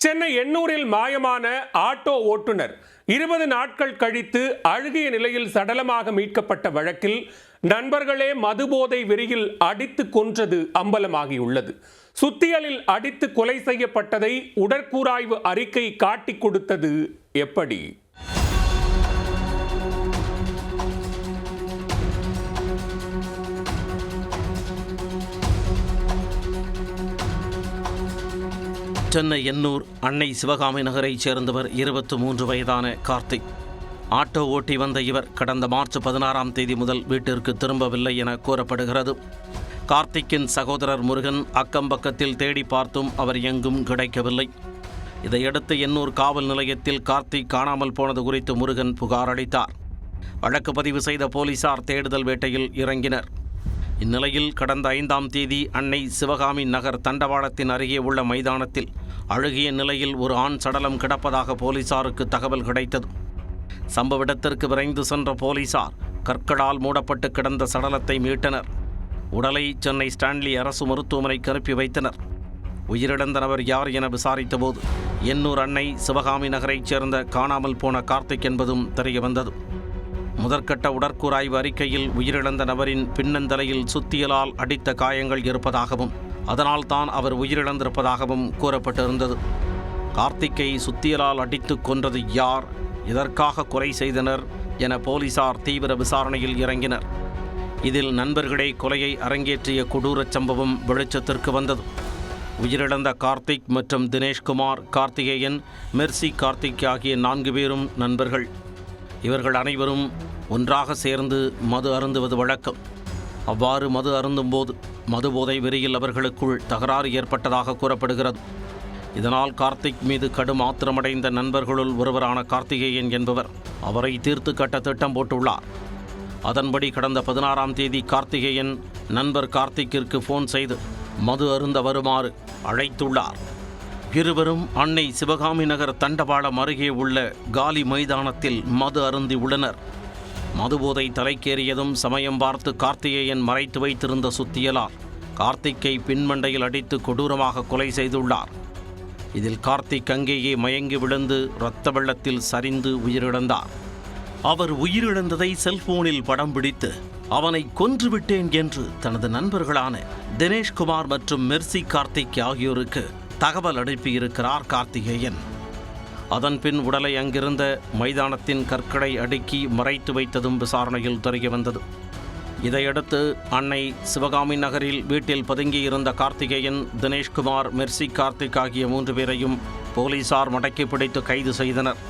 சென்னை எண்ணூரில் மாயமான ஆட்டோ ஓட்டுநர் 20 நாட்கள் கழித்து அழுகிய நிலையில் சடலமாக மீட்கப்பட்ட வழக்கில் நண்பர்களே மதுபோதை வெறியில் அடித்து கொன்றது அம்பலமாகியுள்ளது. சுத்தியலில் அடித்து கொலை செய்யப்பட்டதை உடற்கூராய்வு அறிக்கை காட்டிக் கொடுத்தது எப்படி? சென்னை எண்ணூர் அன்னை சிவகாமி நகரைச் சேர்ந்தவர் 23 வயதான கார்த்திக். ஆட்டோ ஓட்டி வந்த இவர் கடந்த மார்ச் 16ஆம் தேதி முதல் வீட்டிற்கு திரும்பவில்லை என கூறப்படுகிறது. கார்த்திக்கின் சகோதரர் முருகன் அக்கம்பக்கத்தில் தேடி பார்த்தும் அவர் எங்கும் கிடைக்கவில்லை. இதையடுத்து எண்ணூர் காவல் நிலையத்தில் கார்த்திக் காணாமல் போனது குறித்து முருகன் புகார் அளித்தார். வழக்கு பதிவு செய்த போலீசார் தேடுதல் வேட்டையில் இறங்கினர். இந்நிலையில் கடந்த 5ஆம் தேதி அன்னை சிவகாமி நகர் தண்டவாளத்தின் அருகே உள்ள மைதானத்தில் அழுகிய நிலையில் ஒரு ஆண் சடலம் கிடப்பதாக போலீசாருக்கு தகவல் கிடைத்தது. சம்பவ இடத்திற்கு விரைந்து சென்ற போலீசார் கற்களால் மூடப்பட்டு கிடந்த சடலத்தை மீட்டனர். உடலை சென்னை ஸ்டான்லி அரசு மருத்துவமனைக்கு அனுப்பி வைத்தனர். உயிரிழந்த நபர் யார் என விசாரித்தபோது எண்ணூர் அன்னை சிவகாமி நகரைச் சேர்ந்த காணாமல் போன கார்த்திக் என்பதும் தெரியவந்தது. முதற்கட்ட உடற்கூராய்வு அறிக்கையில் உயிரிழந்த நபரின் பின்னந்தலையில் சுத்தியலால் அடித்த காயங்கள் இருப்பதாகவும் அதனால் தான் அவர் உயிரிழந்திருப்பதாகவும் கூறப்பட்டிருந்தது. கார்த்திக்கை சுத்தியலால் அடித்து கொன்றது யார், இதற்காக கொலை செய்தனர் என போலீசார் தீவிர விசாரணையில் இறங்கினர். இதில் நண்பர்களே கொலையை அரங்கேற்றிய கொடூரச் சம்பவம் வெளிச்சத்திற்கு வந்தது. உயிரிழந்த கார்த்திக் மற்றும் தினேஷ்குமார், கார்த்திகேயன், மெர்சி கார்த்திக் ஆகிய 4 பேரும் நண்பர்கள். இவர்கள் அனைவரும் ஒன்றாக சேர்ந்து மது அருந்துவது வழக்கம். அவ்வாறு மது அருந்தும்போது மதுபோதை வெறியில் அவர்களுக்குள் தகராறு ஏற்பட்டதாக கூறப்படுகிறது. இதனால் கார்த்திக் மீது கடும் ஆத்திரமடைந்த நண்பர்களுள் ஒருவரான கார்த்திகேயன் என்பவர் அவரை தீர்த்து கட்ட திட்டம் போட்டுள்ளார். அதன்படி கடந்த 16ஆம் தேதி கார்த்திகேயன் நண்பர் கார்த்திக்கிற்கு ஃபோன் செய்து மது அருந்த வருமாறு அழைத்துள்ளார். இருவரும் அன்னை சிவகாமி நகர் தண்டவாளம் அருகே உள்ள காலி மைதானத்தில் மது அருந்தி உள்ளனர். மதுபோதை தலைக்கேறியதும் சமயம் பார்த்து கார்த்திகேயன் மறைத்து வைத்திருந்த சுத்தியலால் கார்த்திக்கை பின்மண்டையில் அடித்து கொடூரமாக கொலை செய்துள்ளார். இதில் கார்த்திக் அங்கேயே மயங்கி விழுந்து இரத்த வெள்ளத்தில் சரிந்து உயிரிழந்தார். அவர் உயிரிழந்ததை செல்போனில் படம் பிடித்து அவனை கொன்றுவிட்டேன் என்று தனது நண்பர்களான தினேஷ்குமார் மற்றும் மெர்சி கார்த்திக் ஆகியோருக்கு தகவல் அனுப்பியிருக்கிறார் கார்த்திகேயன். அதன்பின் உடலை அங்கிருந்த மைதானத்தின் கற்களை அடுக்கி மறைத்து வைத்ததும் விசாரணையில் தெரியவந்தது. இதையடுத்து அன்னை சிவகாமி நகரில் வீட்டில் பதுங்கியிருந்த கார்த்திகேயன், தினேஷ்குமார், மெர்சி கார்த்திக் ஆகிய 3 பேரையும் போலீசார் மடக்கி பிடித்து கைது செய்தனர்.